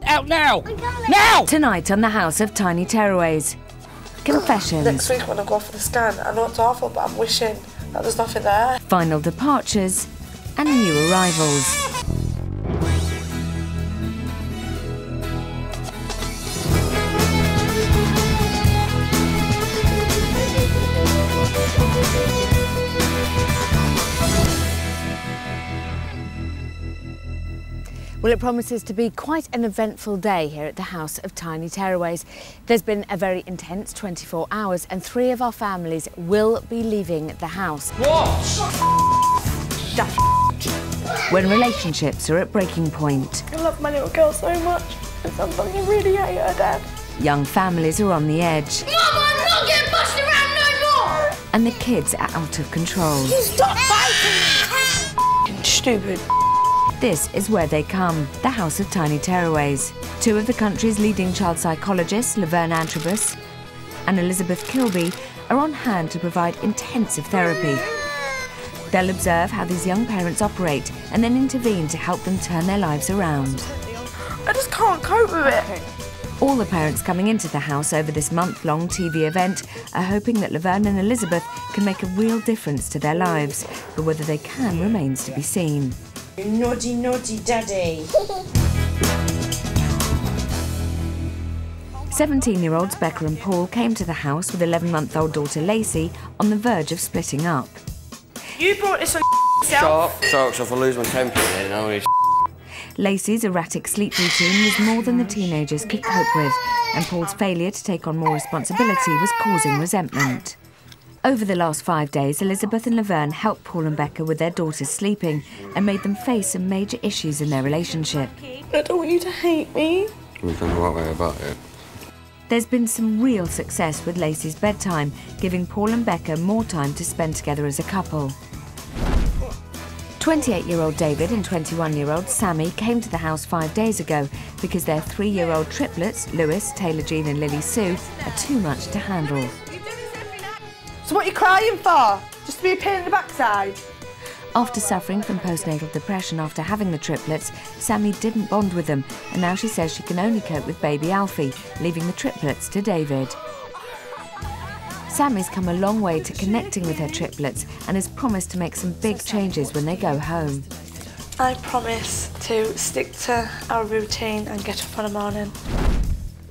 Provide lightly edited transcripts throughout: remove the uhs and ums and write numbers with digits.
Out now! Now! Tonight on the House of Tiny Tearaways. Confessions. Next week when I go for the scan, I know it's awful, but I'm wishing that there's nothing there. Final departures and new arrivals. Well, it promises to be quite an eventful day here at the House of Tiny Tearaways. There's been a very intense 24 hours and 3 of our families will be leaving the house. What? When relationships are at breaking point. I love my little girl so much, and sometimes I really hate her dad. Young families are on the edge. Mum, I'm not getting pushed around no more! And the kids are out of control. Stop fighting! Stupid. This is where they come, the House of Tiny Tearaways. 2 of the country's leading child psychologists, Laverne Antrobus and Elizabeth Kilbey, are on hand to provide intensive therapy. They'll observe how these young parents operate and then intervene to help them turn their lives around. I just can't cope with it. All the parents coming into the house over this month-long TV event are hoping that Laverne and Elizabeth can make a real difference to their lives, but whether they can remains to be seen. You naughty, naughty daddy. 17-year-olds Becca and Paul came to the house with 11-month-old daughter Lacey on the verge of splitting up. You brought this on yourself. Shut up, I'll lose my temper then. Lacey's erratic sleep routine was more than the teenagers could cope with, and Paul's failure to take on more responsibility was causing resentment. Over the last 5 days, Elizabeth and Laverne helped Paul and Becca with their daughters sleeping and made them face some major issues in their relationship. I don't want you to hate me. We've done the right way about it. There's been some real success with Lacey's bedtime, giving Paul and Becca more time to spend together as a couple. 28-year-old David and 21-year-old Sammy came to the house 5 days ago because their 3-year-old triplets, Lewis, Taylor Jean and Lily Sue, are too much to handle. So what are you crying for? Just to be a pain in the backside? After suffering from postnatal depression after having the triplets, Sammy didn't bond with them, and now she says she can only cope with baby Alfie, leaving the triplets to David. Sammy's come a long way to connecting with her triplets and has promised to make some big changes when they go home. I promise to stick to our routine and get up in the morning.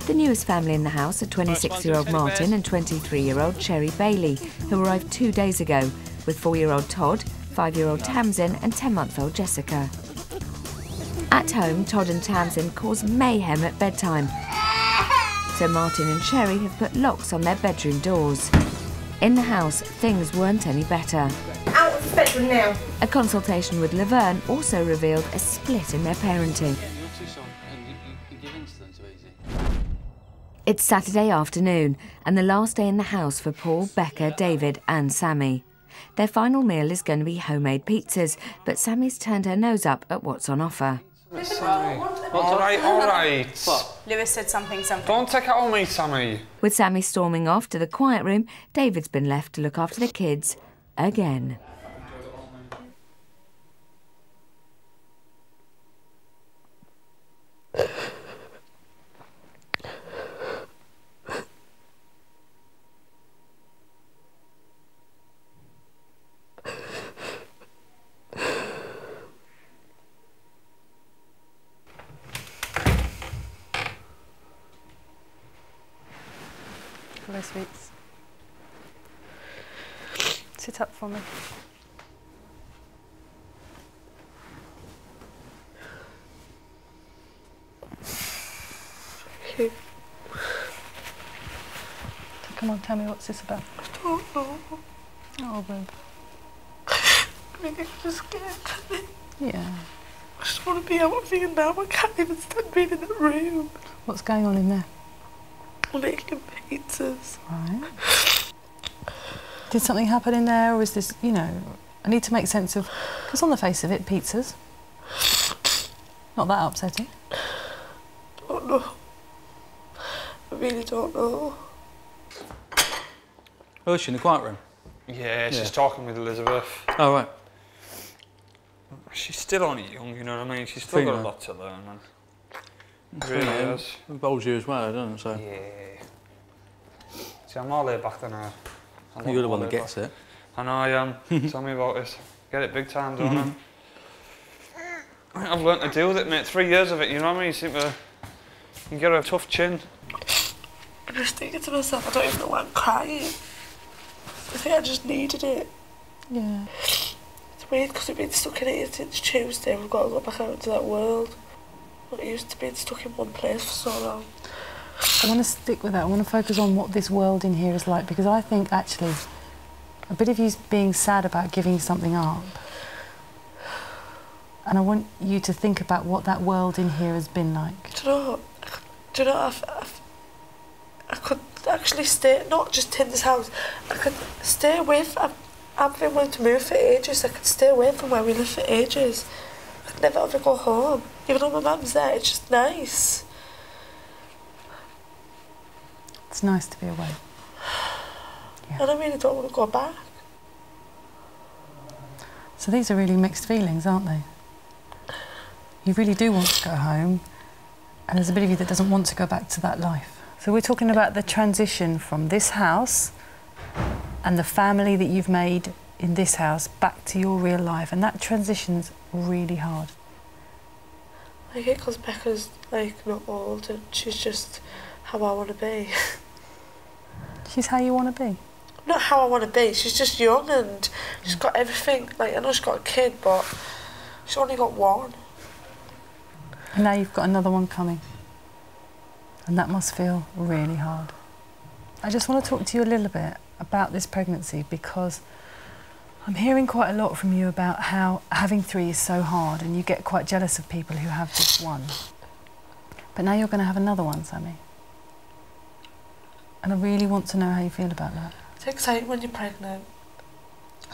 The newest family in the house are 26-year-old Martin and 23-year-old Cherry Bailey, who arrived 2 days ago, with 4-year-old Todd, 5-year-old Tamsin and 10-month-old Jessica. At home, Todd and Tamsin cause mayhem at bedtime, so Martin and Cherry have put locks on their bedroom doors. In the house, things weren't any better. Out of the bedroom now. A consultation with Laverne also revealed a split in their parenting. It's Saturday afternoon and the last day in the house for Paul, Becca, David and Sammy. Their final meal is going to be homemade pizzas, but Sammy's turned her nose up at what's on offer. Sammy. All right. What? Lewis said something. Don't take it on me, Sammy. With Sammy storming off to the quiet room, David's been left to look after the kids again. Hello, sweets. Sit up for me. Okay. Come on, tell me what's this about? I don't know. Oh, babe. I'm just scared. Yeah. I just want to be out of here now. I can't even stand being in that room. What's going on in there? I'm making pizzas. Right. Did something happen in there, or is this, you know, I need to make sense of, because on the face of it, pizzas. Not that upsetting. Don't know. I really don't know. Oh, is she in the quiet room? Yeah, she's talking with Elizabeth. Oh, right. She's still only young, you know what I mean? She's still got a lot to learn, man. Really is. We've bowled you as well, don't it? So. Yeah. See, I'm more laid back than her. You're the one that gets it. I know I am. Tell me about it. Get it big time, don't I? I've learnt to deal with it, mate. 3 years of it, you know what I mean? You seem to... You get a tough chin. I'm just thinking to myself, I don't even know why I'm crying. I think I just needed it. Yeah. It's weird because we've been stuck in it since Tuesday. We've got to go back out into that world. I'm not used to being stuck in one place for so long. I want to stick with that. I want to focus on what this world in here is like, because I think actually a bit of you's being sad about giving something up. And I want you to think about what that world in here has been like. Do you know, I could actually stay, not just in this house, I could stay away from, I've been willing to move for ages, I could stay away from where we live for ages. I could never ever go home. Even though my mum's there, it's just nice. It's nice to be away. Yeah. And I really don't want to go back. So these are really mixed feelings, aren't they? You really do want to go home, and there's a bit of you that doesn't want to go back to that life. So we're talking about the transition from this house and the family that you've made in this house back to your real life, and that transition's really hard. I get because Becca's like not old and she's just how I want to be. She's how you want to be? Not how I want to be, she's just young and she's got everything. Like, I know she's got a kid, but she's only got one. And now you've got another one coming. And that must feel really hard. I just want to talk to you a little bit about this pregnancy, because I'm hearing quite a lot from you about how having 3 is so hard and you get quite jealous of people who have just one. But now you're going to have another one, Sammy. And I really want to know how you feel about that. It's exciting when you're pregnant.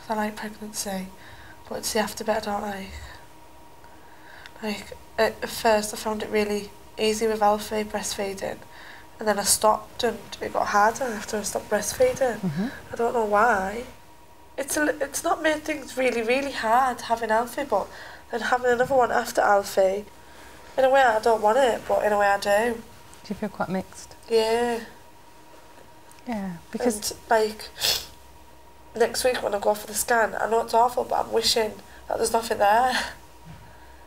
I like pregnancy, but it's the afterbit I don't like. Like, at first I found it really easy with Alfie breastfeeding, and then I stopped and it got harder after I stopped breastfeeding. I don't know why. It's not made things really, really hard having Alfie, but then having another one after Alfie, in a way I don't want it, but in a way I do. Do you feel quite mixed? Yeah. Yeah, because... And, like, next week when I go for the scan, I know it's awful, but I'm wishing that there's nothing there.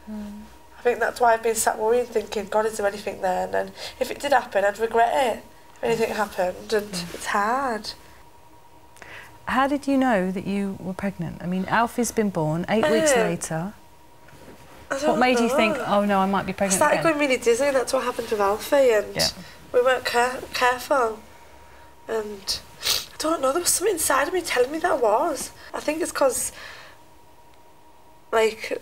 I think that's why I've been sat worrying, thinking, God, is there anything there? And then if it did happen, I'd regret it if anything happened, and it's hard. How did you know that you were pregnant? I mean, Alfie's been born 8 weeks later. What made you think, oh no, I might be pregnant I started again? going really dizzy, and that's what happened with Alfie, and we weren't careful. And I don't know, there was something inside of me telling me that I was. I think it's because, like,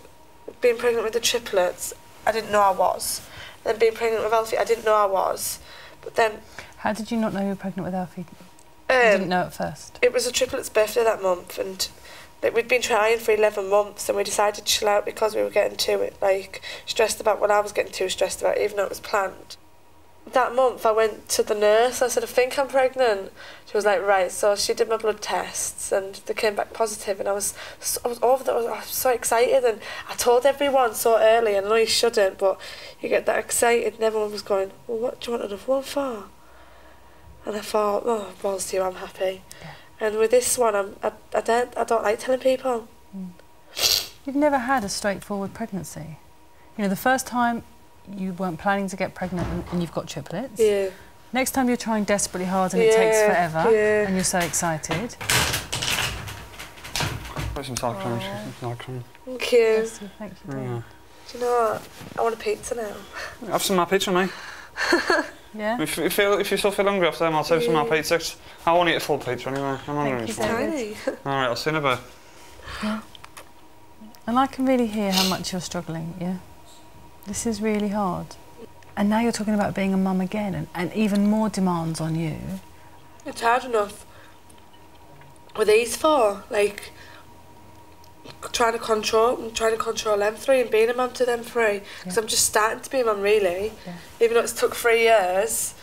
being pregnant with the triplets, I didn't know I was. Then being pregnant with Alfie, I didn't know I was. But then... How did you not know you were pregnant with Alfie? You didn't know at first? It was a triplet's birthday that month, and like, we'd been trying for 11 months, and we decided to chill out because we were getting too stressed about what I was getting too stressed about, even though it was planned. That month I went to the nurse, I said, I think I'm pregnant. She was like, right, so she did my blood tests and they came back positive, and I was over that, I was so excited, and I told everyone so early, and I know you shouldn't, but you get that excited and everyone was going, well, what do you want another one for? And I thought, oh, balls to you, I'm happy. Yeah. And with this one, I don't like telling people. You've never had a straightforward pregnancy. You know, the first time you weren't planning to get pregnant and you've got triplets. Yeah. Next time you're trying desperately hard and it takes forever and you're so excited. Put some salt cream. Thank you. Thank you. Yeah. Do you know what? I want a pizza now. Have some more pizza, mate. Yeah? If you still feel hungry after them, I'll save some more pizza. I won't eat a full pizza anyway. I'm hungry. It's tiny. Alright, I'll see you in a bit. Yeah. And I can really hear how much you're struggling, yeah? This is really hard. And now you're talking about being a mum again, and even more demands on you. It's hard enough with these four, like, trying to control them three and being a mum to them three, because I'm just starting to be a mum, really, even though it's took 3 years.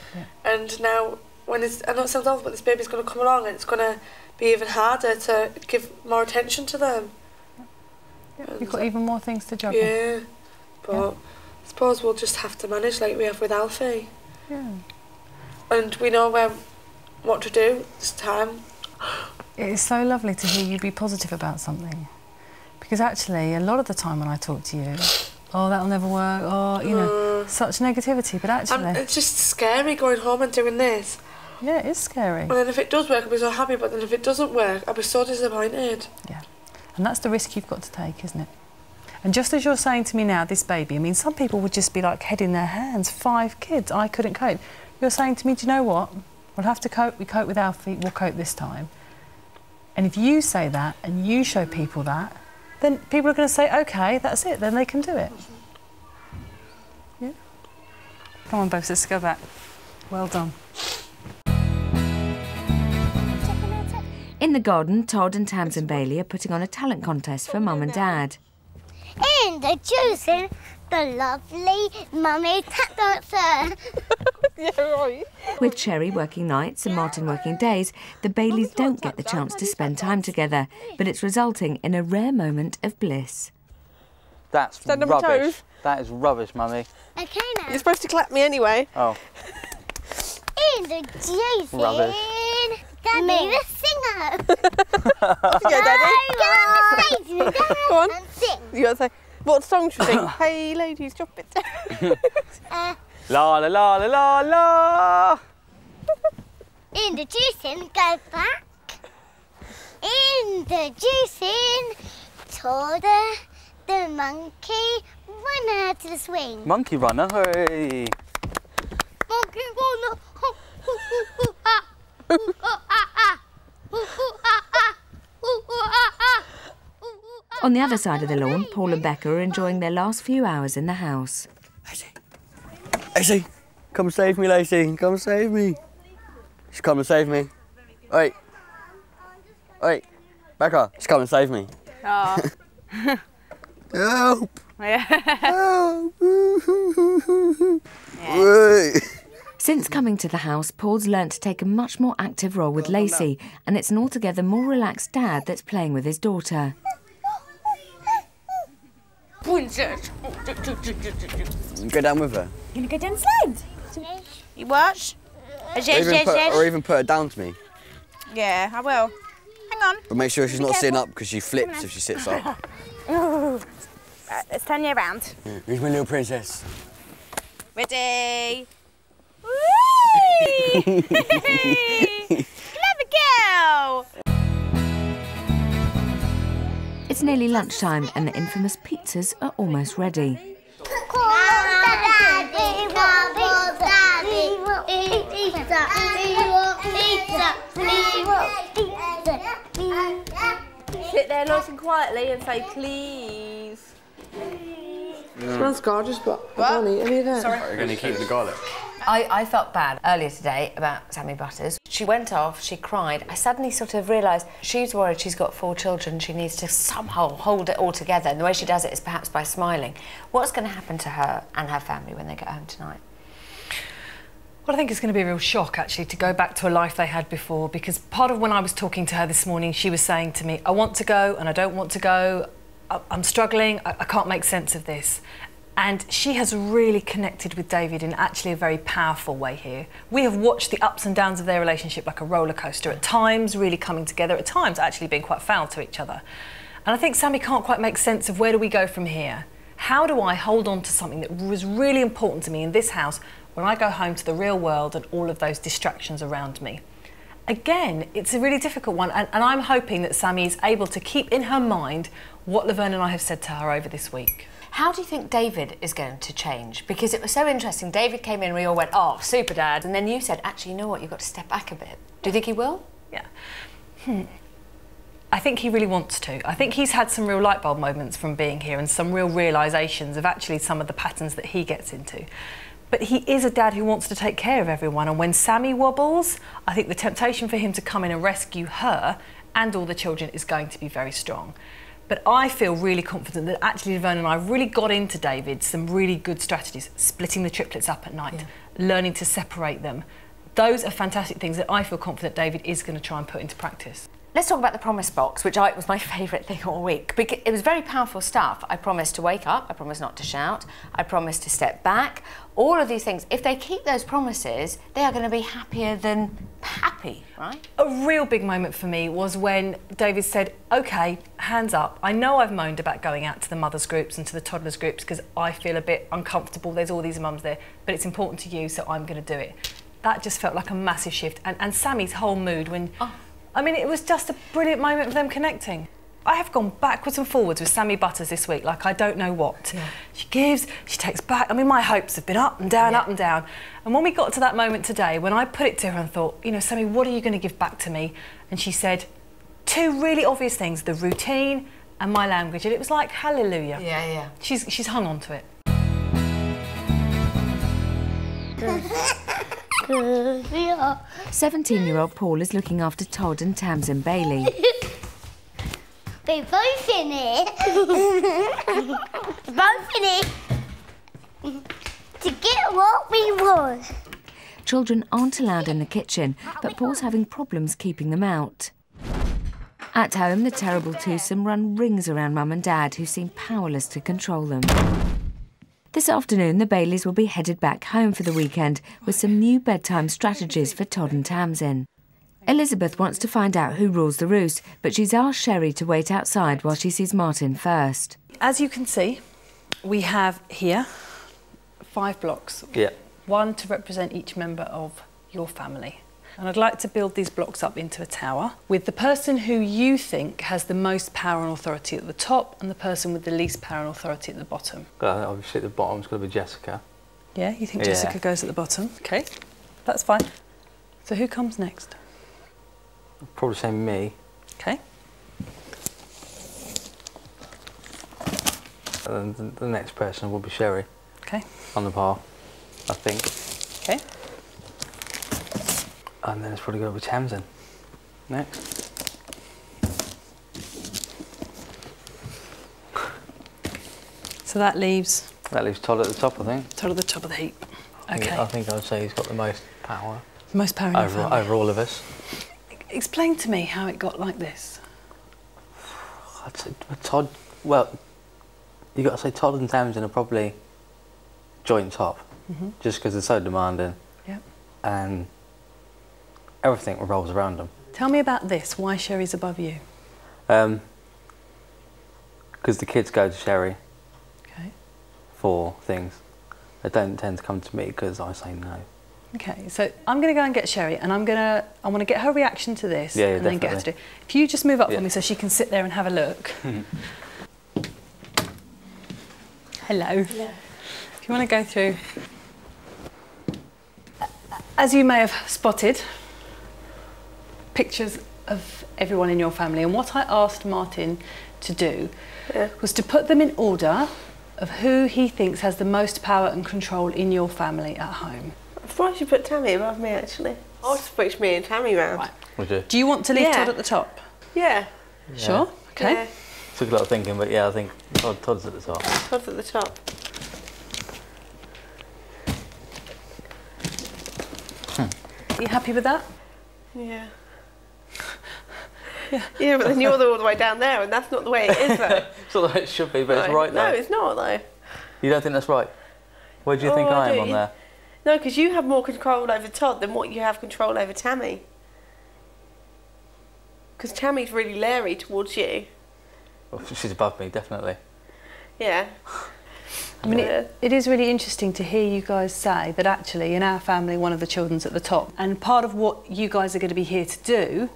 And now, when I know it sounds awful, but this baby's going to come along and it's going to be even harder to give more attention to them. You've got even more things to juggle. Yeah, but I suppose we'll just have to manage like we have with Alfie. Yeah. And we know what to do this time. It is so lovely to hear you be positive about something. Because actually, a lot of the time when I talk to you, oh, that'll never work, oh, you know, such negativity, but actually... And it's just scary going home and doing this. Yeah, it is scary. And then if it does work, I'll be so happy, but then if it doesn't work, I'll be so disappointed. Yeah. And that's the risk you've got to take, isn't it? And just as you're saying to me now, this baby, I mean, some people would just be like head in their hands, 5 kids, I couldn't cope. You're saying to me, do you know what? We'll have to cope, we cope with Alfie, we'll cope this time. And if you say that and you show people that, then people are going to say, OK, that's it, then they can do it. Yeah? Come on, both, let's go back. Well done. In the garden, Todd and Tamsin Bailey are putting on a talent contest for Mum and Dad. Introducing the lovely mummy tap dancer. Yeah, right. With Cherry working nights and Martin working days, the Baileys don't get the chance to spend time together, but it's resulting in a rare moment of bliss. That's Stand on my rubbish. toes. That is rubbish, Mummy. Okay now. You're supposed to clap me anyway. Oh. Introducing Rubbish. Daddy the singer. Off you go, Daddy. Go on the stage with Dad Go on. and sing. You got to say, what song should we sing? Hey, ladies, drop it down. La la la la la la. Introducing, go back. Introducing Todd the monkey runner to the swing. Monkey runner, hooray. Monkey runner. On the other side of the lawn, Paul and Becca are enjoying their last few hours in the house. Lacey, come save me, Lacey. Come save me. She's come and save me. Oi. Oi. Becca, she's come and save me. Oh. Help. Yeah. Help. Oi. Since coming to the house, Paul's learnt to take a much more active role with Lacey, and it's an altogether more relaxed dad that's playing with his daughter. Princess. Go down with her. You gonna go down the slide? You watch? Or even put her down to me. Yeah, I will. Hang on. But make sure she's not sitting up because she flips if she sits up. Right, let's turn you around. Yeah, here's my little princess. Ready? Whee! Clever girl! It's nearly lunchtime and the infamous pizzas are almost ready. Sit there nice and quietly and say please. Smells gorgeous, but I don't eat any of it. Are you going to keep the garlic? I felt bad earlier today about Sammy Butters. She went off, she cried. I suddenly sort of realised she's worried she's got 4 children. She needs to somehow hold it all together, and the way she does it is perhaps by smiling. What's going to happen to her and her family when they get home tonight? Well, I think it's going to be a real shock, actually, to go back to a life they had before, because part of when I was talking to her this morning, she was saying to me, I want to go and I don't want to go. I'm struggling, I can't make sense of this. And she has really connected with David in actually a very powerful way here. We have watched the ups and downs of their relationship like a roller coaster, at times really coming together, at times actually being quite foul to each other. And I think Sammy can't quite make sense of where do we go from here? How do I hold on to something that was really important to me in this house when I go home to the real world and all of those distractions around me? Again, it's a really difficult one, and I'm hoping that Sammy is able to keep in her mind what Laverne and I have said to her over this week. How do you think David is going to change? Because it was so interesting. David came in, we all went, oh, super dad. And then you said, actually, you know what, you've got to step back a bit. Do you think he will? Yeah. I think he really wants to. I think he's had some real light bulb moments from being here and some real realisations of actually some of the patterns that he gets into. But he is a dad who wants to take care of everyone, and when Sammy wobbles, I think the temptation for him to come in and rescue her and all the children is going to be very strong. But I feel really confident that actually Laverne and I really got into David some really good strategies, splitting the triplets up at night, learning to separate them. Those are fantastic things that I feel confident David is going to try and put into practice. Let's talk about the promise box, which was my favourite thing all week. Because it was very powerful stuff. I promised to wake up, I promised not to shout, I promised to step back. All of these things, if they keep those promises, they are going to be happier than happy, right? A real big moment for me was when David said, OK, hands up. I know I've moaned about going out to the mothers groups and to the toddlers groups because I feel a bit uncomfortable. There's all these mums there, but it's important to you, so I'm going to do it. That just felt like a massive shift. And Sammy's whole mood when... Oh. I mean, it was just a brilliant moment of them connecting. I have gone backwards and forwards with Sammy Butters this week, like I don't know what. Yeah. She gives, she takes back. I mean, my hopes have been up and down, up and down. And when we got to that moment today, when I put it to her and thought, you know, Sammy, what are you going to give back to me? And she said two really obvious things, the routine and my language. And it was like, hallelujah. Yeah, yeah. She's hung on to it. 17-year-old Paul is looking after Todd and Tamsin Bailey. We're both in it. Both in it. To get what we want. Children aren't allowed in the kitchen, but Paul's having problems keeping them out. At home, the terrible twosome run rings around Mum and Dad, who seem powerless to control them. This afternoon, the Baileys will be headed back home for the weekend with some new bedtime strategies for Todd and Tamsin. Elizabeth wants to find out who rules the roost, but she's asked Sherry to wait outside while she sees Martin first. As you can see, we have here 5 blocks. Yeah. 1 to represent each member of your family. And I'd like to build these blocks up into a tower with the person who you think has the most power and authority at the top and the person with the least power and authority at the bottom. Obviously at the bottom's got to be Jessica. Yeah, you think Jessica goes at the bottom? OK, that's fine. So who comes next? I'd probably say me. OK. And then the next person will be Sherry. OK. On the par, I think. OK. And then it's probably going to be Tamsin next. So that leaves? That leaves Todd at the top, I think. Todd at the top of the heap. OK. I think I'd say he's got the most power. Most power in your family. Over all of us. Explain to me how it got like this. I'd say Todd, well, you've got to say Todd and Tamsin are probably joint top, just because they're so demanding. Yep. And everything revolves around them. Tell me about this. Why Sherry's above you? Because the kids go to Sherry for things. They don't tend to come to me because I say no. Okay, so I'm going to go and get Sherry, and I want to get her reaction to this, and then get her to do it. If you just move up for me so she can sit there and have a look. Hello. Yeah. If you want to go through, as you may have spotted, pictures of everyone in your family, and what I asked Martin to do was to put them in order of who he thinks has the most power and control in your family at home. I thought I should put Tammy above me, actually. I'll switch me and Tammy round. Right. Would you? Do you want to leave Todd at the top? Yeah. Sure? OK. Yeah. Took a lot of thinking, but yeah, I think Todd's at the top. Todd's at the top. Are you happy with that? Yeah. Yeah, but then you're all the way down there, and that's not the way it is, though. It's not the way it should be, but it's right there. though. No, it's not, though. You don't think that's right? Where do you think I am on there? No, because you have more control over Todd than what you have control over Tammy. Because Tammy's really leery towards you. Well, she's above me, definitely. Yeah. I mean, it is really interesting to hear you guys say that actually in our family one of the children's at the top, and part of what you guys are going to be here to do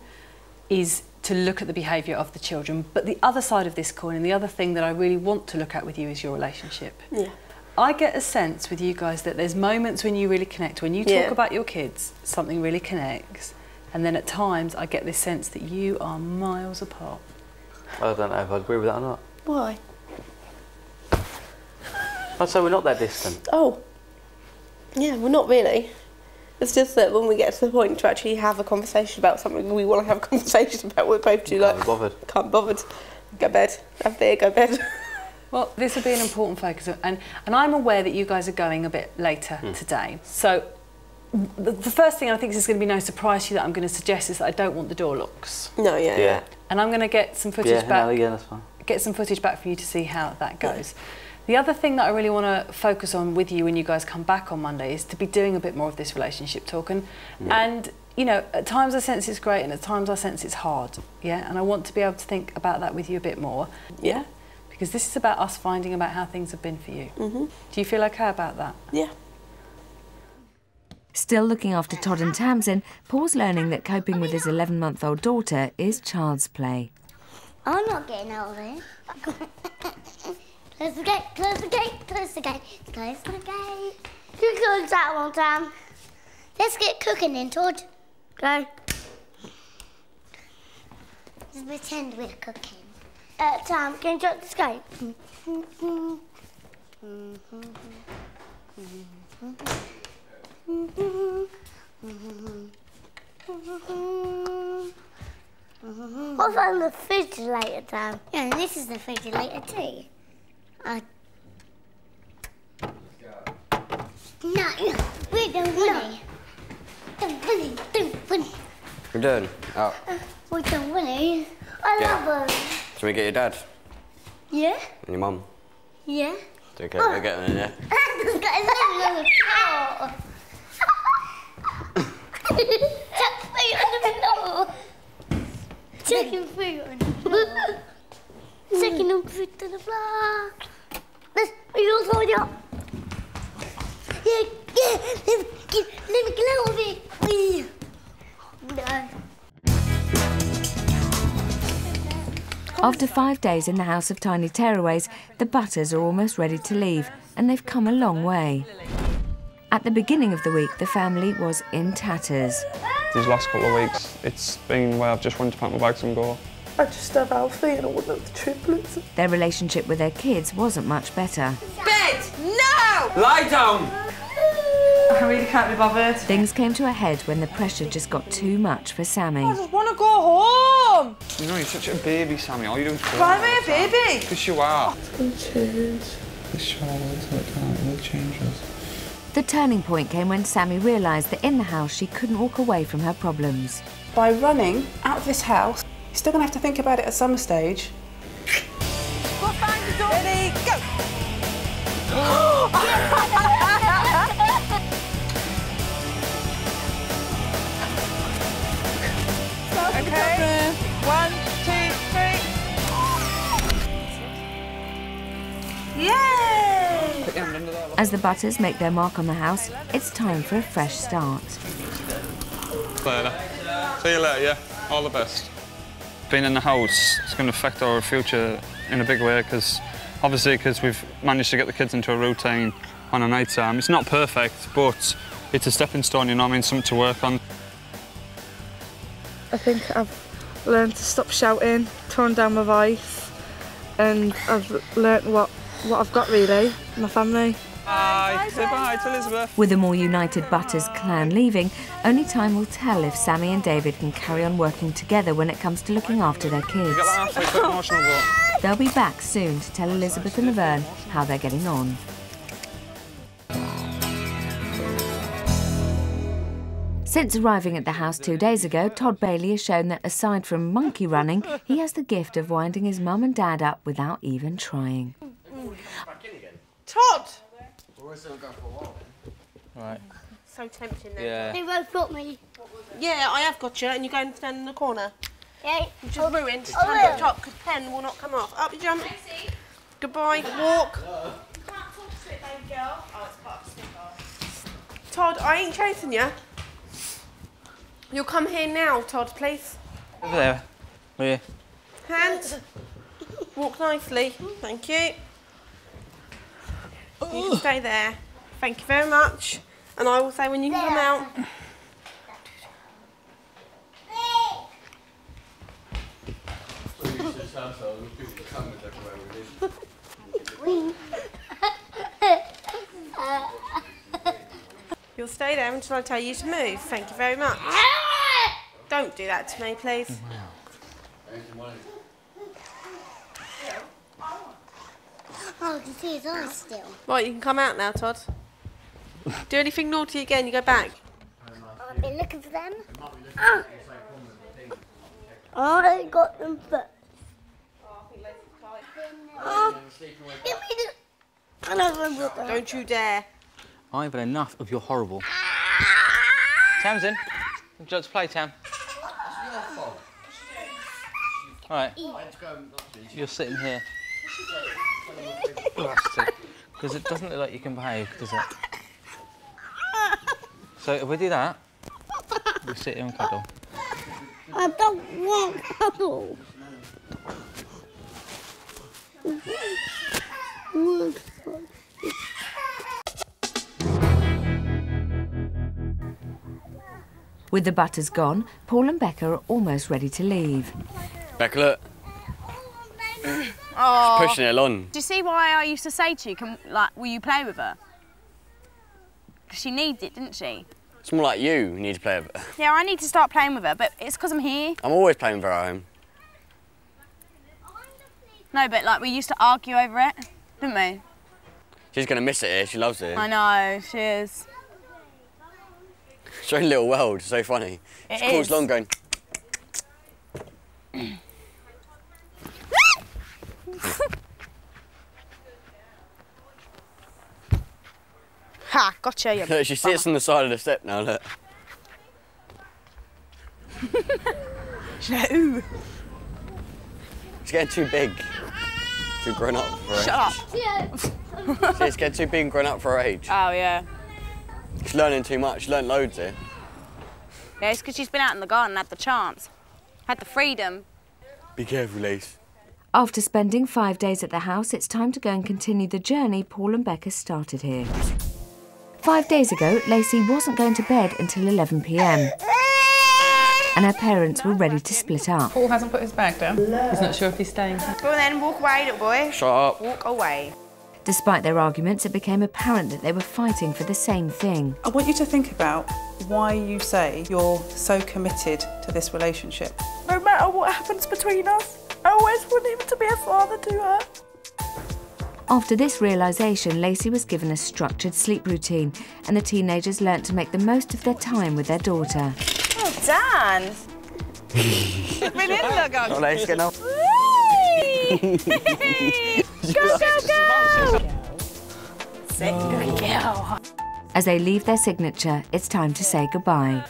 is to look at the behaviour of the children, but the other side of this coin and the other thing that I really want to look at with you is your relationship. Yeah. I get a sense with you guys that there's moments when you really connect. When you talk about your kids, something really connects, and then at times I get this sense that you are miles apart. I don't know if I agree with that or not. Why? I'd say we're not that distant. Oh. Yeah, we're not really. It's just that when we get to the point to actually have a conversation about something we want to have a conversation about, we're both too like, can't be bothered. Go bed, have beer, go bed. Well, this will be an important focus, and I'm aware that you guys are going a bit later today. So the first thing I think is going to be no surprise to you that I'm going to suggest is that I don't want the door locks. No, yeah. And I'm going to get some footage back. No, that's fine. Get some footage back for you to see how that goes. The other thing that I really want to focus on with you when you guys come back on Monday is to be doing a bit more of this relationship talk. And you know, at times I sense it's great and at times I sense it's hard, and I want to be able to think about that with you a bit more, because this is about us finding about how things have been for you. Do you feel okay about that? Yeah. Still looking after Todd and Tamsin, Paul's learning that coping with his 11-month-old daughter is child's play. I'm not getting out of it. Close the gate, close the gate, close the gate, close the gate. Who closed that one, Tam? Let's get cooking then, Todd. Go. Let's pretend we're cooking. Tam, can you drop the scope? What's on the refrigerator, Tam? Yeah, and this is the refrigerator too. No, we're done Willy. Done Willy, done Willy. We're done. Out. We're done Willy. I love them. Can we get your dad? Yeah? And your mum? Yeah. It's okay, we're getting in there. He's got his leg on the floor. Chuck food on the floor. Chucking food on the floor. Chucking food on the floor. Are you all tied up? Yeah, let me get out of it. No. After 5 days in the House of Tiny Tearaways, the Butters are almost ready to leave, and they've come a long way. At the beginning of the week, the family was in tatters. These last couple of weeks, it's been where I've just wanted to pack my bags and go. I just have Alfie and I wouldn't have the triplets. Their relationship with their kids wasn't much better. Bed! No! Lie down! I really can't be bothered. Things came to a head when the pressure just got too much for Sammy. I just want to go home. You know, you're such a baby, Sammy. All you do is go. Why am I a baby? Because you are. It's going to change. This child will change us. The turning point came when Sammy realised that in the house she couldn't walk away from her problems. By running out of this house, you're still going to have to think about it at some stage. We'll find the door. Ready, go. Okay. 1, 2, 3. Yay! Put your hand under there. As the Butters make their mark on the house, it's time for a fresh start. Later. See you later, yeah? All the best. Being in the house is going to affect our future in a big way because we've managed to get the kids into a routine on a night time. It's not perfect, but it's a stepping stone, you know what I mean, something to work on. I think I've learned to stop shouting, tone down my voice, and I've learnt what I've got really, my family. Bye. Say bye to Elizabeth. With the more united Butters clan leaving, only time will tell if Sammy and David can carry on working together when it comes to looking after their kids. You got that halfway quick emotional walk. They'll be back soon to tell Elizabeth and Laverne how they're getting on. Since arriving at the house 2 days ago, Todd Bailey has shown that aside from monkey running, he has the gift of winding his mum and dad up without even trying. Todd! We're still going for a while then. Right. So tempting then. Yeah. They both got me. Yeah, I have got you, and you're going to stand in the corner. Yeah. Which is ruined. It's time to top, because pen will not come off. Up you jump. Goodbye. Walk. Todd, I ain't chasing you. You'll come here now, Todd, please. Over there. Will you? Hands. Walk nicely. Thank you. You can stay there. Thank you very much. And I will say when you can come out. You'll stay there until I tell you to move. Thank you very much. Don't do that to me, please. Oh, you can see his eyes still. Right, you can come out now, Todd. Do anything naughty again, you go back. I've been looking for them. I got them first. Give me the... Don't you dare. I've had enough of your horrible... Tamsin, would you like to play, Tam? All right. You're sitting here. Because it doesn't look like you can behave, does it? So if we do that, we'll sit here and cuddle. I don't want cuddle. With the butters gone, Paul and Becca are almost ready to leave. Becca, look. Oh. She's pushing it along. Do you see why I used to say to you, will you play with her? Because she needs it, didn't she? It's more like you need to play with her. Yeah, I need to start playing with her, but it's because I'm here. I'm always playing with her at home. No, but like we used to argue over it, didn't we? She's going to miss it here. She loves it. I know, she is. It's her own little world. It's so funny. It she calls along going... Ha! Gotcha, you. Look, she sits on the side of the step now, look. No. She's getting too big. Too grown up for her age. Shut up. She's getting too big and grown up for her age. Oh, yeah. She's learning too much. She's learned loads here. Yeah, it's because she's been out in the garden, had the chance. Had the freedom. Be careful, Lace. After spending 5 days at the house, it's time to go and continue the journey Paul and Becca started here. 5 days ago, Lacey wasn't going to bed until 11 p.m. and her parents were ready to split up. Paul hasn't put his bag down. He's not sure if he's staying. Go on then, walk away, little boy. Shut up. Walk away. Despite their arguments, it became apparent that they were fighting for the same thing. I want you to think about why you say you're so committed to this relationship. No matter what happens between us, I always want him to be a father to her. After this realisation, Lacey was given a structured sleep routine and the teenagers learnt to make the most of their time with their daughter. Oh, Dan! Oh, Lace, get up. Go, go, go! Sick girl. As they leave their signature, it's time to say goodbye.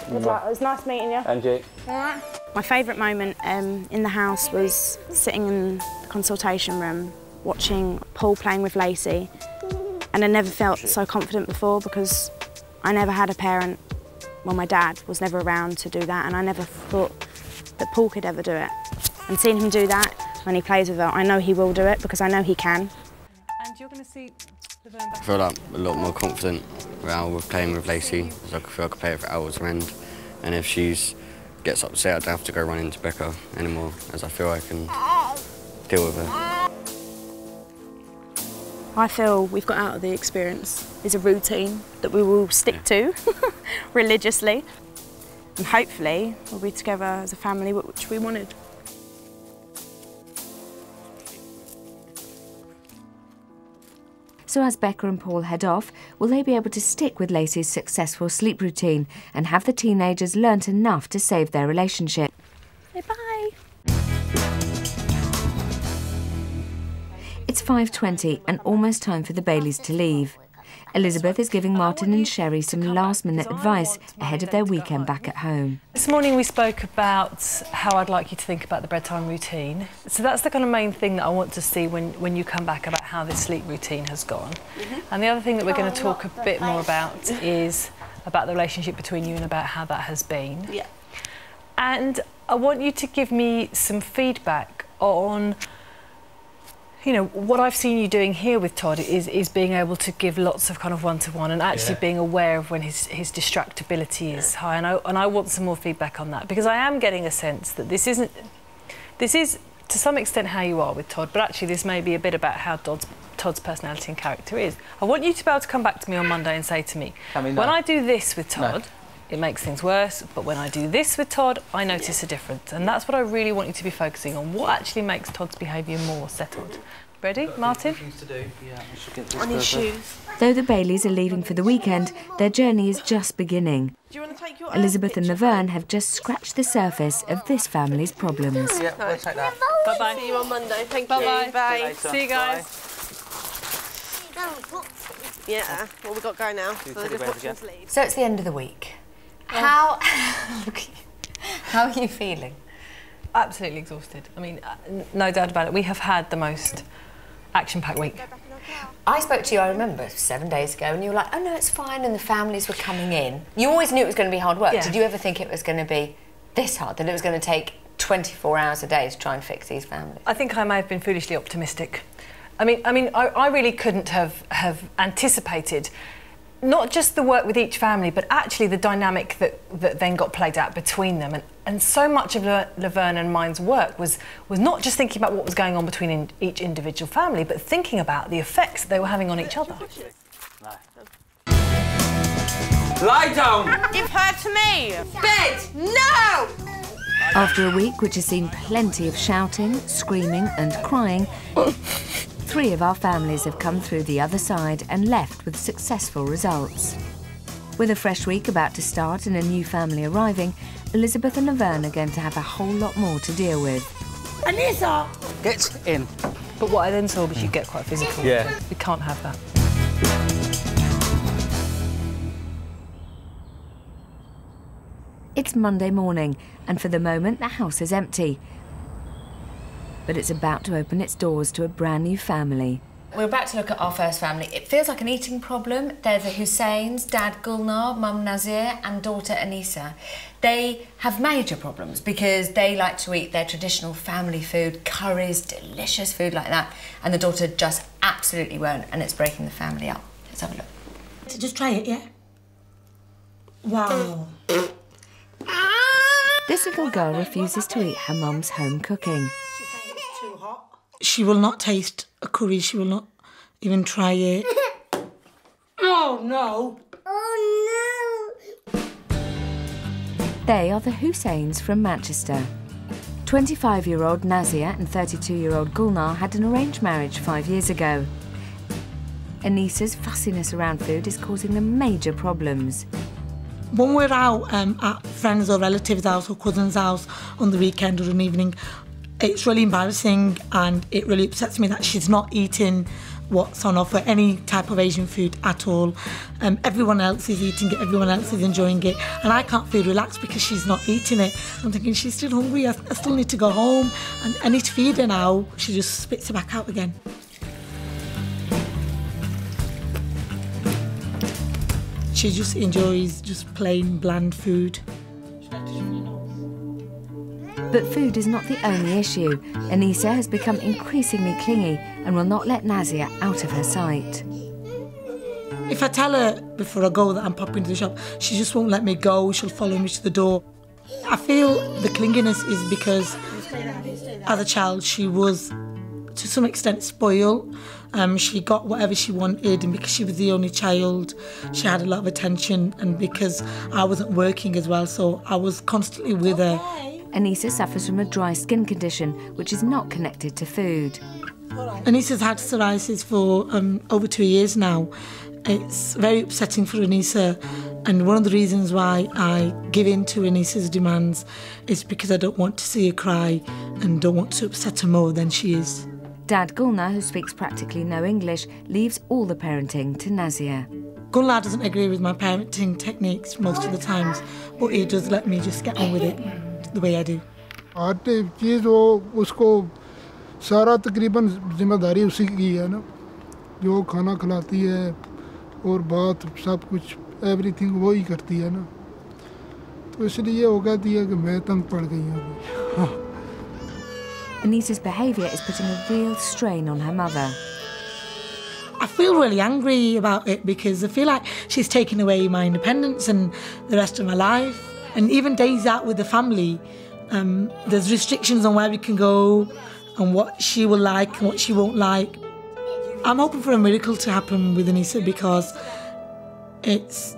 Good luck. It was nice meeting you. And you. My favourite moment in the house was sitting in the consultation room watching Paul playing with Lacey, and I never felt so confident before because I never had a parent. Well, my dad was never around to do that, and I never thought that Paul could ever do it. And seeing him do that when he plays with her, I know he will do it because I know he can. And you're going to see Laverne back. I feel like a lot more confident around with playing with Lacey, because I feel I could play with her hours on end. And if she gets upset, I don't have to go run into Becca anymore, as I feel I can deal with her. I feel we've got out of the experience is a routine that we will stick to religiously, and hopefully we'll be together as a family, which we wanted. So as Becca and Paul head off, will they be able to stick with Lacey's successful sleep routine and have the teenagers learnt enough to save their relationship? Say bye. It's 5:20 and almost time for the Baileys to leave. Elizabeth is giving Martin and Sherry some last-minute advice ahead of their weekend back at home. This morning we spoke about how I'd like you to think about the bedtime routine. So that's the kind of main thing that I want to see when you come back, about how this sleep routine has gone. And the other thing that we're going to talk a bit more about is about the relationship between you and about how that has been. Yeah. And I want you to give me some feedback on, you know, what I've seen you doing here with Todd is being able to give lots of kind of one-to-one and actually being aware of when his distractibility is high. And I want some more feedback on that, because I am getting a sense that this is to some extent how you are with Todd, but actually this may be a bit about how Todd's personality and character is. I want you to be able to come back to me on Monday and say to me, when I do this with Todd, it makes things worse, but when I do this with Todd, I notice a difference. And that's what I really want you to be focusing on, what actually makes Todd's behaviour more settled. Ready, Martin? Things to do. Yeah, I should get this On his shoes. Though the Baileys are leaving for the weekend, their journey is just beginning. Elizabeth and Laverne have just scratched the surface of this family's problems. Yeah, we'll take that. Bye-bye. See you on Monday. Thank you. Bye-bye. Bye. See you guys. Yeah, well, we've got to go now. So it's the end of the week. How are you feeling? Absolutely exhausted. I mean, no doubt about it. We have had the most action-packed week. I spoke to you, I remember, 7 days ago, and you were like, oh no, it's fine, and the families were coming in. You always knew it was going to be hard work. Yeah. Did you ever think it was going to be this hard, that it was going to take 24 hours a day to try and fix these families? I think I may have been foolishly optimistic. I really couldn't have anticipated not just the work with each family, but actually the dynamic that then got played out between them. And so much of Laverne and mine's work was not just thinking about what was going on between each individual family, but thinking about the effects that they were having on each other. Lie down! Give her to me! Bed! No! After a week which has seen plenty of shouting, screaming and crying, 3 of our families have come through the other side and left with successful results. With a fresh week about to start and a new family arriving, Elizabeth and Laverne are going to have a whole lot more to deal with. Anissa! Get in. But what I then saw was you get quite physical. Yeah. We can't have that. It's Monday morning, and for the moment the house is empty. But it's about to open its doors to a brand new family. We're about to look at our first family. It feels like an eating problem. They're the Husseins, Dad Gulnar, Mum Nazir and daughter Anissa. They have major problems because they like to eat their traditional family food, curries, delicious food like that, and the daughter just absolutely won't, and it's breaking the family up. Let's have a look. So just try it, yeah? Wow. This little girl refuses to eat her mum's home cooking. She will not taste a curry, she will not even try it. Oh no! Oh no! They are the Husseins from Manchester. 25-year-old Nazia and 32-year-old Gulnar had an arranged marriage 5 years ago. Anissa's fussiness around food is causing them major problems. When we're out at friends' or relatives' house or cousins' house on the weekend or an evening, it's really embarrassing and it really upsets me that she's not eating what's on offer, any type of Asian food at all. Everyone else is eating it, everyone else is enjoying it, and I can't feel relaxed because she's not eating it. I'm thinking, she's still hungry, I still need to go home, and I need to feed her now. She just spits it back out again. She just enjoys just plain, bland food. But food is not the only issue. Anissa has become increasingly clingy and will not let Nazia out of her sight. If I tell her before I go that I'm popping to the shop, she just won't let me go, she'll follow me to the door. I feel the clinginess is because as a child she was to some extent spoiled. She got whatever she wanted, and because she was the only child, she had a lot of attention, and because I wasn't working as well, so I was constantly with her. Anissa suffers from a dry skin condition, which is not connected to food. Anissa's had psoriasis for over 2 years now. It's very upsetting for Anissa, and one of the reasons why I give in to Anissa's demands is because I don't want to see her cry and don't want to upset her more than she is. Dad Gulnar, who speaks practically no English, leaves all the parenting to Nazia. Gulnar doesn't agree with my parenting techniques most of the times, but he does let me just get on with it the way I do. हर चीज़ वो उसको सारा तकरीबन जिम्मेदारी उसी की है ना, जो खाना खिलाती है और बात सब कुछ एवरीथिंग वो ही करती है ना, तो इसलिए वो कहती है कि मैं तंग पड़ गई हूँ. Anissa's behaviour is putting a real strain on her mother. I feel really angry about it because I feel like she's taken away my independence and the rest of my life. And even days out with the family, there's restrictions on where we can go and what she will like and what she won't like. I'm hoping for a miracle to happen with Anissa because it's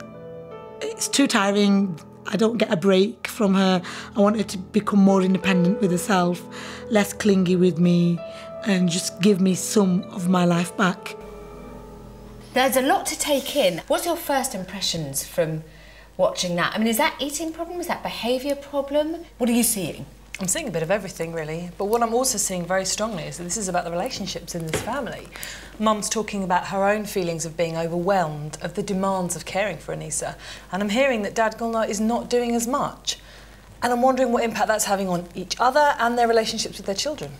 too tiring. I don't get a break from her. I want her to become more independent with herself, less clingy with me, and just give me some of my life back. There's a lot to take in. What's your first impressions from watching that? I mean, is that eating problem? Is that behaviour problem? What are you seeing? I'm seeing a bit of everything, really. But what I'm also seeing very strongly is that this is about the relationships in this family. Mum's talking about her own feelings of being overwhelmed, of the demands of caring for Anissa. And I'm hearing that Dad Gulnar is not doing as much. And I'm wondering what impact that's having on each other and their relationships with their children.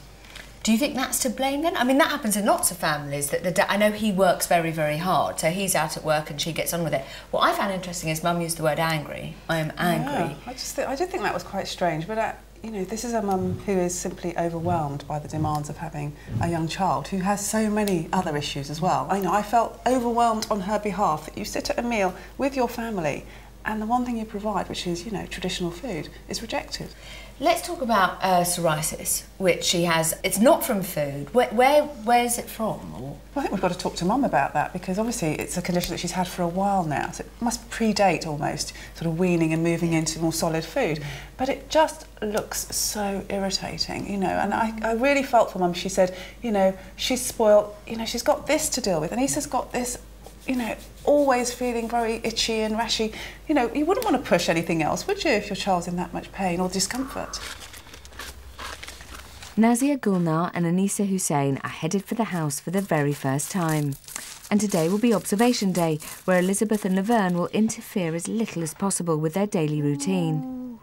Do you think that's to blame then? I mean, that happens in lots of families. That I know he works very, very hard, so he's out at work and she gets on with it. What I found interesting is Mum used the word angry. I am angry. Yeah, I did think that was quite strange, but you know, this is a mum who is simply overwhelmed by the demands of having a young child who has so many other issues as well. I felt overwhelmed on her behalf that you sit at a meal with your family and the one thing you provide, which is, you know, traditional food, is rejected. Let's talk about psoriasis, which she has. It's not from food. Where is it from? Well, I think we've got to talk to Mum about that, because obviously it's a condition that she's had for a while now, so it must predate almost sort of weaning and moving into more solid food. But it just looks so irritating, you know, and I really felt for Mum. She said, you know, she's spoiled, you know, she's got this to deal with, and Anissa's got this, you know, always feeling very itchy and rashy. You know, you wouldn't want to push anything else, would you, if your child's in that much pain or discomfort? Nazia Gulnar and Anissa Hussain are headed for the house for the very first time. And today will be observation day, where Elizabeth and Laverne will interfere as little as possible with their daily routine.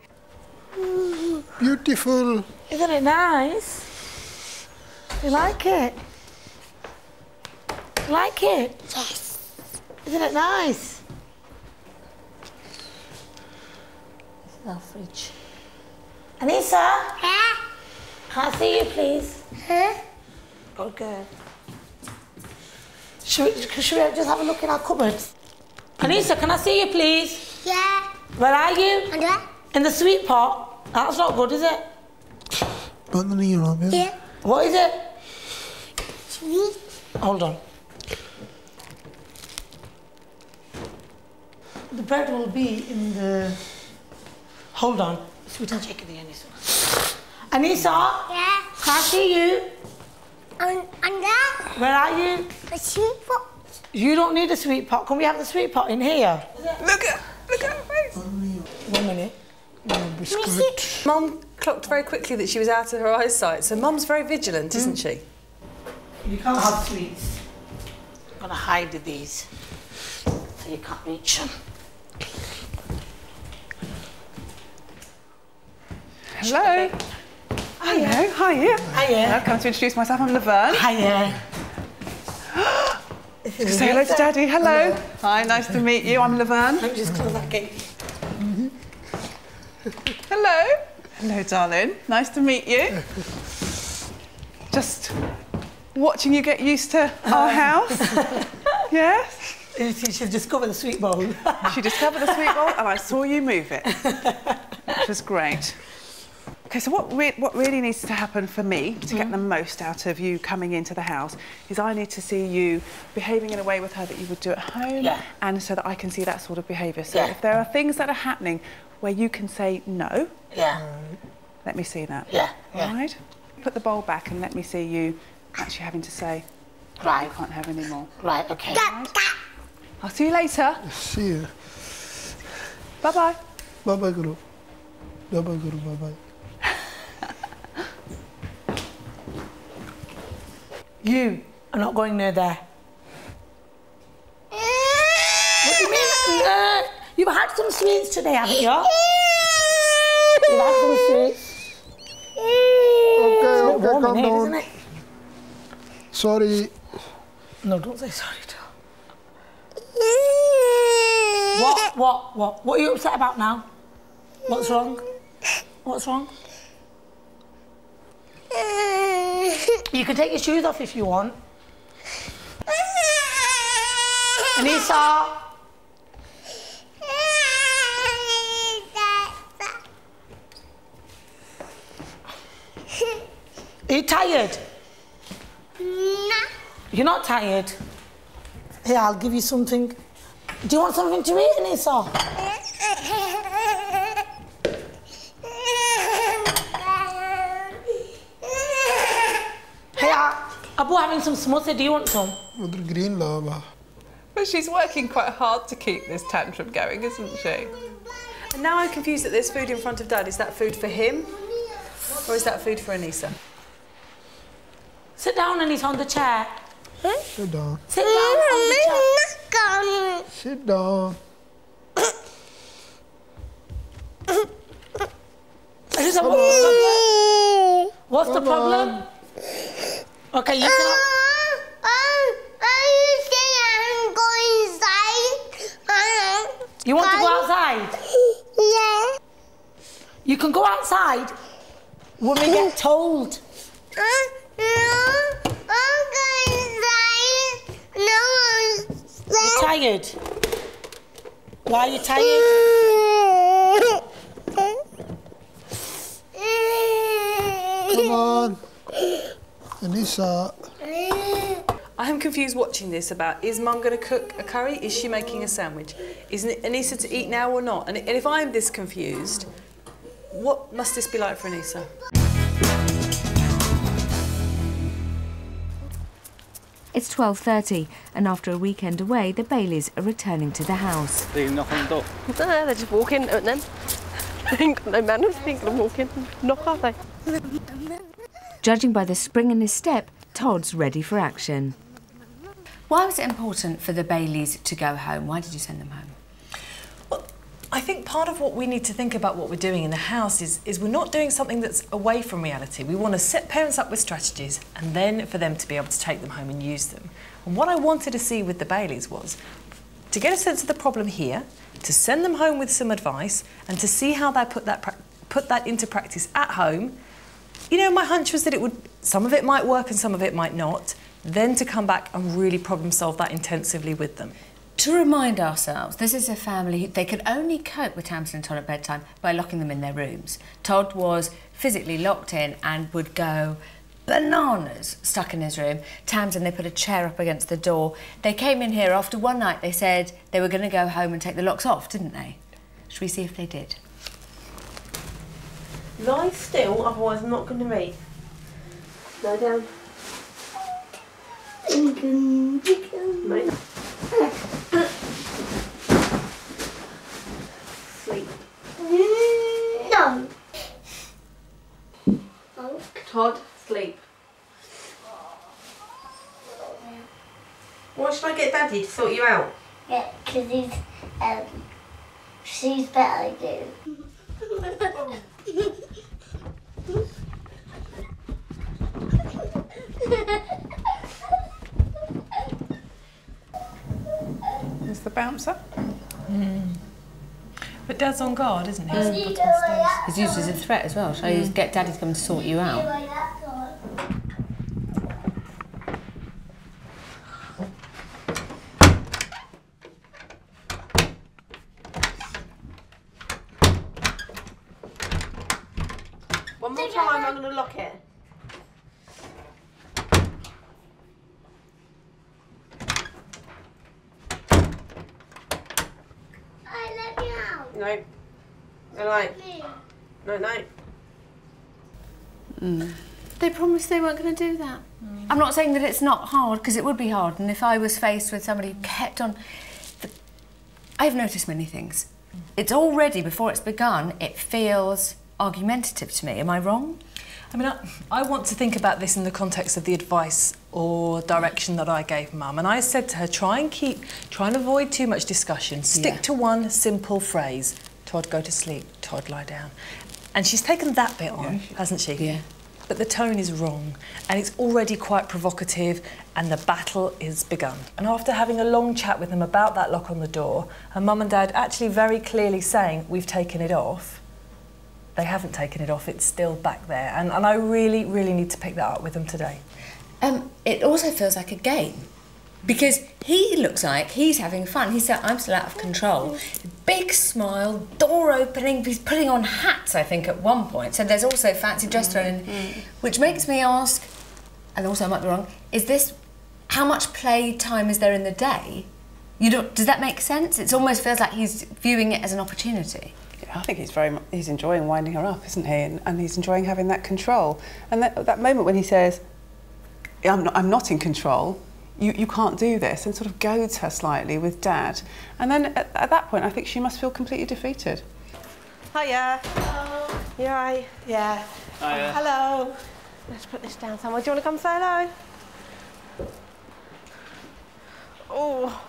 Beautiful. Isn't it nice? You like it? You like it? Yes. Isn't it nice? This is our fridge. Anissa? Huh? Can I see you, please? Huh? Good girl. Should we just have a look in our cupboards? Anissa, can I see you, please? Yeah. Where are you? Under? In the sweet pot. That's not good, is it? Yeah. What is it? Sweet. Hold on. The bread will be in the... Hold on. Sweet and check the Anissa. Anissa? Yeah. Can I see you? Under? Where are you? The sweet pot. You don't need a sweet pot. Can we have the sweet pot in here? Look at her face. 1 minute. Biscuit. Mum clocked very quickly that she was out of her eyesight, so Mum's very vigilant, isn't she? You can't have sweets. I'm going to hide these so you can't reach them. Hello. Hello, hiya. Hiya. I've come to introduce myself. I'm Laverne. Hiya. Say hello to Daddy. Hello. Hi, nice to meet you. I'm Laverne. Let me just close that gate. Hello. Hello, darling. Nice to meet you. Just watching you get used to our house. Yes? She discovered the sweet bowl. She discovered the sweet bowl and I saw you move it, which was great. Okay, so what really needs to happen for me to get the most out of you coming into the house is I need to see you behaving in a way with her that you would do at home, and so that I can see that sort of behaviour. So if there are things that are happening where you can say no, let me see that. All right? Put the bowl back and let me see you actually having to say, right, you can't have any more. Right, okay. Right? I'll see you later. See you. Bye-bye. Bye-bye, Guru. Bye-bye, Guru. Bye-bye. You are not going near there. What do you mean? You've had some sweets today, haven't you? You've had some sweets. Okay, calm here, down. isn't it? Sorry. No, don't say sorry to her. What? What are you upset about now? What's wrong? What's wrong? You can take your shoes off if you want. Anissa? Are you tired? No. You're not tired? Here, I'll give you something. Do you want something to eat, Anissa? Hey, Abu having some samosa. Do you want some? Udhar green lava. But she's working quite hard to keep this tantrum going, isn't she? And now I'm confused that there's food in front of Dad. Is that food for him? Or is that food for Anissa? Sit down, Anissa, on the chair. Sit down. Sit down on the chair. Sit down. Anissa, what's the problem? Okay, you can... You want to go outside? Yeah. You can go outside when we get told. No, I'm going inside. No one's there. You're tired? Why are you tired? Come on. Anissa. I'm confused watching this about, is Mum going to cook a curry? Is she making a sandwich? Is Anissa to eat now or not? And if I'm this confused, what must this be like for Anissa? It's 12:30, and after a weekend away, the Baileys are returning to the house. Do you knock on the door? No, they're just walking and then. They ain't got no manners, they ain't gonna walk in and knock, are they? Judging by the spring in his step, Todd's ready for action. Why was it important for the Baileys to go home? Why did you send them home? Well, I think part of what we need to think about what we're doing in the house is we're not doing something that's away from reality. We want to set parents up with strategies and then for them to be able to take them home and use them. And what I wanted to see with the Baileys was to get a sense of the problem here, to send them home with some advice and to see how they put that into practice at home. You know, my hunch was that some of it might work and some of it might not, then to come back and really problem solve that intensively with them. To remind ourselves, this is a family, they could only cope with Tamsin and Todd at bedtime by locking them in their rooms. Todd was physically locked in and would go bananas stuck in his room. Tamsin, they put a chair up against the door. They came in here after one night, they said they were going to go home and take the locks off, didn't they? Should we see if they did? Lie still, otherwise I'm not going to read. Lie down. No. Sleep. No. Todd, sleep. Why should I get Daddy to sort you out? Yeah, because she's better than you. Is the bouncer? But Dad's on guard, isn't he? He's used as a threat as well. Shall I get Daddy to come and sort you out? One more time, I'm going to lock it. No. No, no. No, no. They promised they weren't going to do that. I'm not saying that it's not hard, because it would be hard, and if I was faced with somebody who kept on... I've noticed many things. It's already, before it's begun, it feels argumentative to me. Am I wrong? I mean, I want to think about this in the context of the advice or direction that I gave Mum. And I said to her, try and avoid too much discussion. Stick to one simple phrase. Todd, go to sleep. Todd, lie down. And she's taken that bit on, hasn't she? Yeah. But the tone is wrong, and it's already quite provocative, and the battle is begun. And after having a long chat with them about that lock on the door, her Mum and Dad actually very clearly saying, we've taken it off, they haven't taken it off, it's still back there. And I really, really need to pick that up with them today. It also feels like a game, because he looks like he's having fun. He said, I'm still out of control. Big smile, door opening, he's putting on hats, I think, at one point. So there's also fancy dress thrown in, which makes me ask, and also I might be wrong, is this, how much play time is there in the day? Does that make sense? It almost feels like he's viewing it as an opportunity. I think he's enjoying winding her up, isn't he? And he's enjoying having that control. And that moment when he says, I'm not in control, you can't do this, and sort of goads her slightly with Dad. And then at that point, I think she must feel completely defeated. Hiya. Hello. You all right? Yeah. Hiya. Hello. Let's put this down somewhere. Do you want to come say hello? Oh.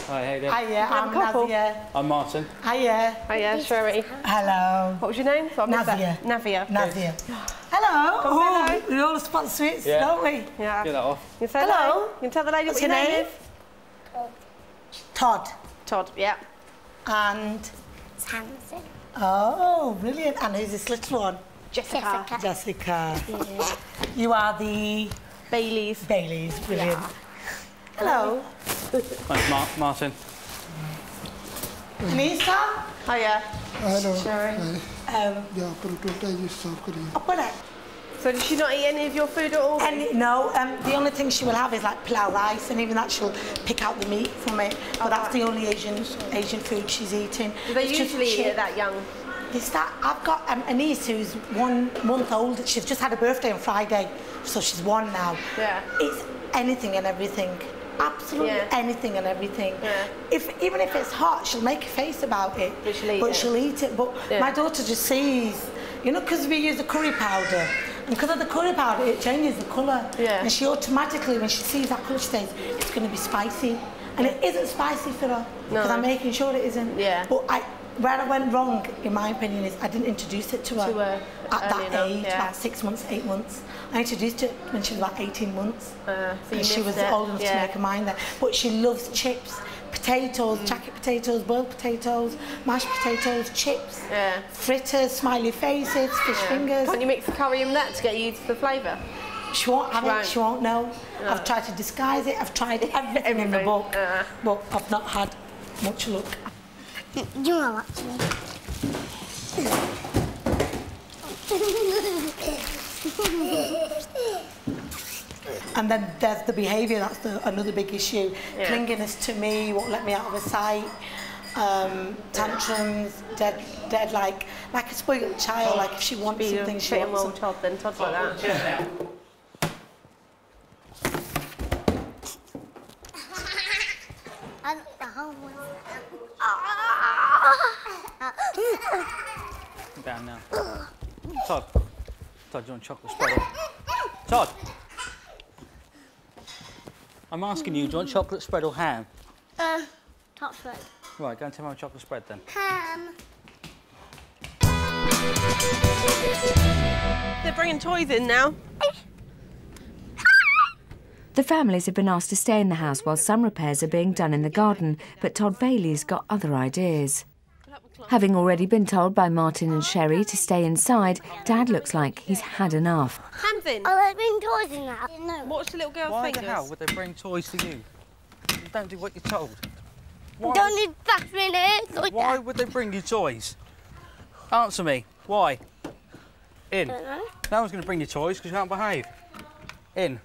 Hi, how you doing? Hiya, I'm Navia. I'm Martin. Hiya. Hiya, Sherry. Hello. What was your name? So Navia. Navia. Navia. Hello. Oh, we all spot sweets, don't we? Yeah. Get that off. You say Hello. hello. You can tell the lady What's what your your name name? is. Todd. Todd, yeah. And? Tamsin. Oh, brilliant. And who's this little one? Jessica. Jessica. Yeah. You are the? Baileys. Baileys, brilliant. Yeah. Hello. Thanks, Martin. Lisa? Hiya. Hello. Sherry. Yeah, So does she not eat any of your food at all? No, the only thing she will have is like pilau rice, and even that she'll pick out the meat from it. But that's the only Asian food she's eating. Do they It's just usually eat chip. it that young? It's that I've got a niece who's 1 month old. She's just had a birthday on Friday, so she's 1 now. Yeah. It's anything and everything. Absolutely anything and everything. Yeah. Even if it's hot, she'll make a face about it. But she'll eat it. But my daughter just sees, you know, because we use the curry powder. And because of the curry powder, it changes the colour. Yeah. And she automatically, when she sees that colour, she says, it's going to be spicy. And it isn't spicy for her. Because I'm making sure it isn't. Yeah. But where I went wrong, in my opinion, is I didn't introduce it to her at that age, about 6 months, 8 months. I introduced it when she was about 18 months. And she was old enough to make her mind there. But she loves chips, potatoes, jacket potatoes, boiled potatoes, mashed potatoes, chips, fritters, smiley faces, fish fingers. Can't you mix the curry in that to get used to the flavour? She won't have it, she won't know. No. I've tried to disguise it, I've tried everything in the book, but I've not had much luck. You are watching me. And then there's the behaviour, that's another big issue. Clinginess to me, won't let me out of her sight, tantrums, dead like a spoiled child, like if she wants something, she wants something. Todd then, Todd's like that. Down now. Todd. Todd, do you want chocolate spread? Todd! I'm asking you, do you want chocolate spread or ham? Top spread. Right, go and tell me chocolate spread then. Ham. They're bringing toys in now. The families have been asked to stay in the house while some repairs are being done in the garden, but Todd Bailey's got other ideas. Having already been told by Martin and Sherry to stay inside, Dad looks like he's had enough. Tamsin! Oh, they bring toys in now. No. Watch the little girl's Why fingers. the hell would they bring toys to you? You don't do what you're told. Why? Don't need bathroom in it. Why would they bring you toys? Answer me. Why? In. I don't know. No one's going to bring you toys because you can't behave. In.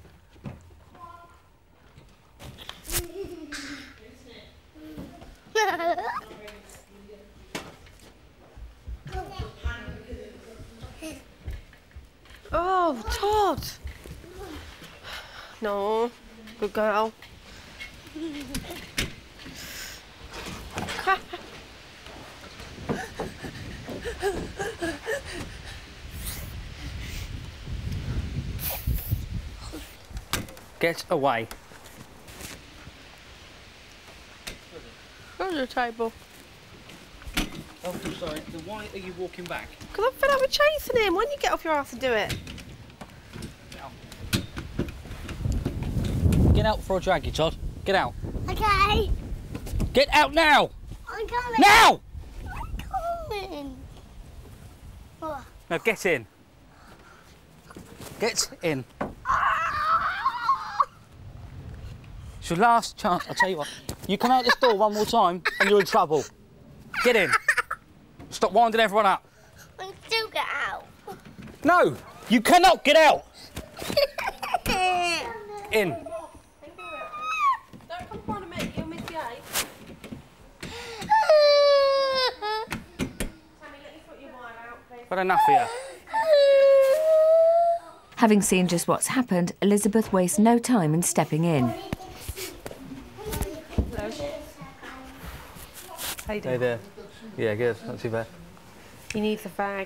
Oh, Todd! No, good girl. Get away. Go to the table. Oh, I'm sorry. Then why are you walking back? Because I'm fed up with chasing him. Why don't you get off your ass and do it? Get out before I drag you, Todd. Get out. Okay. Get out now! I'm coming. Now! I'm coming. Oh. Now get in. Get in. It's your last chance. I'll tell you what. You come out this door one more time and you're in trouble. Get in. Stop winding everyone up. I can still get out. No! You cannot get out! In. Don't come front of me, you'll miss the eight. Tammy, let me put your wire out, please. But enough of you. Having seen just what's happened, Elizabeth wastes no time in stepping in. Hello. How you doing? Hey there. Yeah, good. Not too bad. He needs a fag.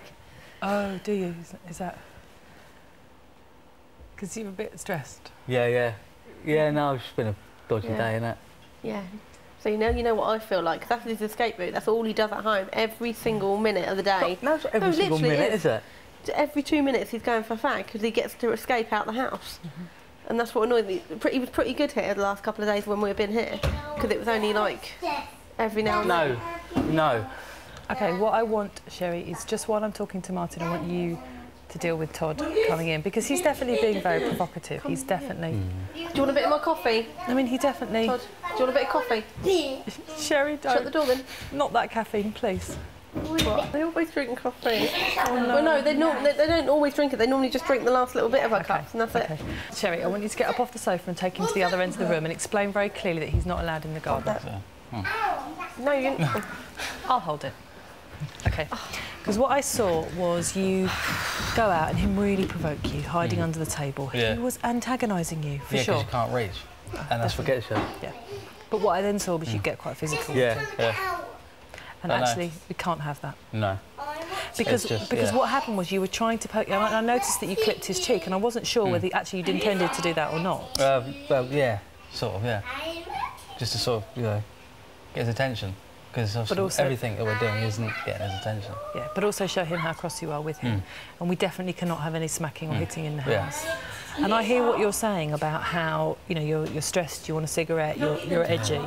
Oh, do you? Is that... Because you're a bit stressed? Yeah. Yeah, no, it's been a dodgy day, innit? Yeah. So you know what I feel like, 'cause that's his escape route. That's all he does at home, every single minute of the day. No, it's every single minute, is it? Every 2 minutes he's going for a fag because he gets to escape out the house. And that's what annoyed me. He was pretty good here the last couple of days when we've been here, because it was only like every now and then. No. OK, what I want, Sherry, is just while I'm talking to Martin, I want you to deal with Todd coming in, because he's definitely being very provocative. He's definitely... Do you want a bit of my coffee? I mean, he definitely... Todd, do you want a bit of coffee? Sherry, don't. Shut the door then. Not that caffeine, please. What? They always drink coffee. Oh, no. Well, no, they don't always drink it. They normally just drink the last little bit of our cups, and that's it. Sherry, I want you to get up off the sofa and take him to the other end of the room and explain very clearly that he's not allowed in the garden. No, you didn't. I'll hold it. OK. Because what I saw was you go out and him really provoke you, hiding under the table. Yeah. He was antagonising you, for sure. Yeah, because you can't reach. And that's what gets you. Yeah. But what I then saw was you get quite physical. Yeah. And actually, we can't have that. No. Because what happened was you were trying to poke... And I noticed that you clipped his cheek, and I wasn't sure whether actually you'd intended to do that or not. Well, yeah, sort of, yeah. Just to sort of, get his attention. Because everything that we're doing isn't getting his attention. Yeah, but also show him how cross you are with him. And we definitely cannot have any smacking or hitting in the house. And I hear what you're saying about how, you're stressed, you want a cigarette, you're edgy.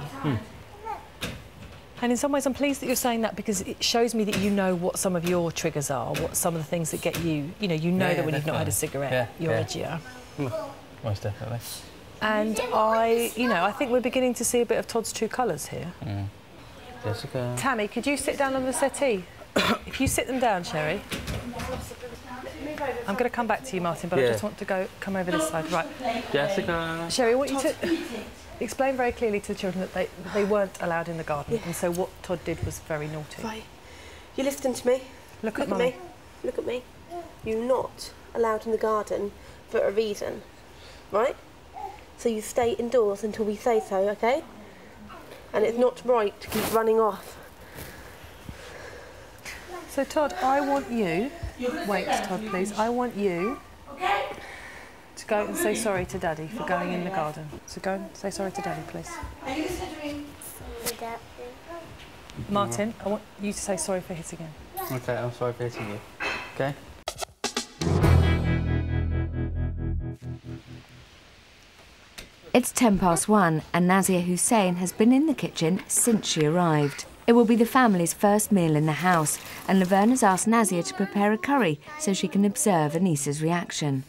And in some ways I'm pleased that you're saying that, because it shows me that you know what some of your triggers are, what some of the things that get you, you know that when you've not had a cigarette, you're edgier. Most definitely. And I think we're beginning to see a bit of Todd's true colours here. Jessica. Tammy, could you sit down on the settee? If you sit them down, Sherry. I'm going to come back to you, Martin, but I just want to come over this side. Right. Jessica. Sherry, I want you to explain very clearly to the children that they weren't allowed in the garden, and so what Todd did was very naughty. Right. You listen to me. Look at me. Look at me. You're not allowed in the garden for a reason, right? So you stay indoors until we say so, OK? And it's not right to keep running off. So, Todd, I want you... Wait, Todd, please. I want you to go and say sorry to Daddy for going in the garden. So go and say sorry to Daddy, please. Martin, I want you to say sorry for hitting him. OK, I'm sorry for hitting you. OK? It's 1:10 and Nazia Hussain has been in the kitchen since she arrived. It will be the family's first meal in the house, and Laverne has asked Nazia to prepare a curry so she can observe Anissa's reaction.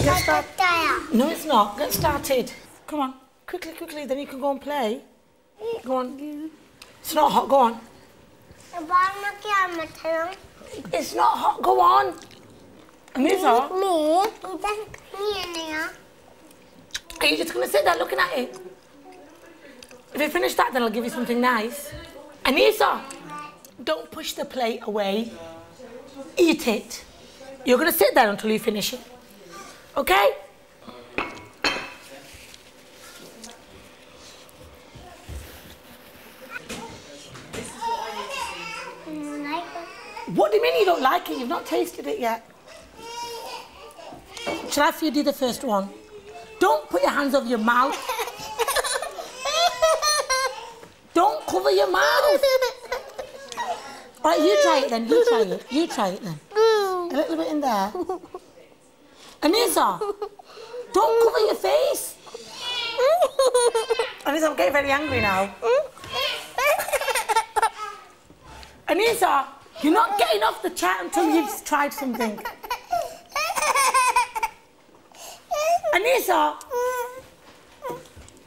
Get started. No, it's not. Get started. Come on. Quickly, then you can go and play. Go on. It's not hot, go on. It's not hot, go on. Anissa? Are you just going to sit there looking at it? If you finish that, then I'll give you something nice. Anissa, don't push the plate away. Eat it. You're going to sit there until you finish it. OK? What do you mean you don't like it? You've not tasted it yet. Shall I feed you the first one? Don't put your hands over your mouth. Don't cover your mouth. All right, you try it then. You try it then. A little bit in there. Anissa, don't cover your face. Anissa, I'm getting very angry now. Anissa, you're not getting off the chat until you've tried something. Anissa,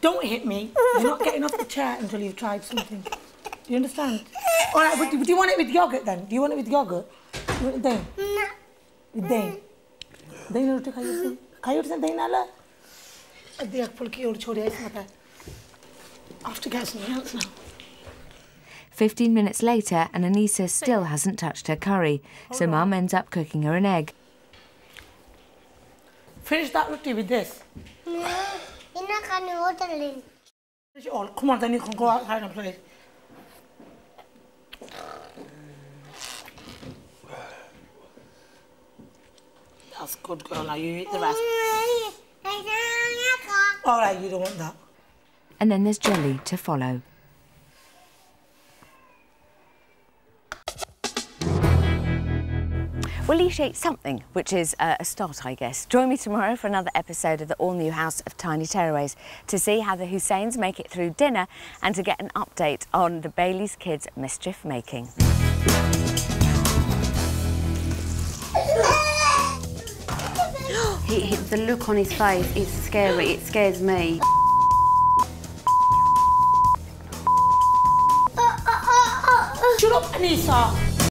don't hit me. You're not getting off the chair until you've tried something. Do you understand? All right, but do you want it with yogurt then? Do you want it with yogurt? You want it then? No. With then? Then you have to say. Kayo to then nala. I have to get something else now. 15 minutes later and Anissa still hasn't touched her curry, so Mum ends up cooking her an egg. Finish that roti with this. No, you're not going to order it. Finish it all. Come on, then you can go outside and play. That's good, girl. Now you eat the rest. All right, you don't want that. And then there's jelly to follow. We'll each eat something, which is a start, I guess. Join me tomorrow for another episode of the all-new House of Tiny Tearaways to see how the Husseins make it through dinner and to get an update on the Bailey's kids' mischief-making. The look on his face, it's scary, it scares me. Shut up, Anissa!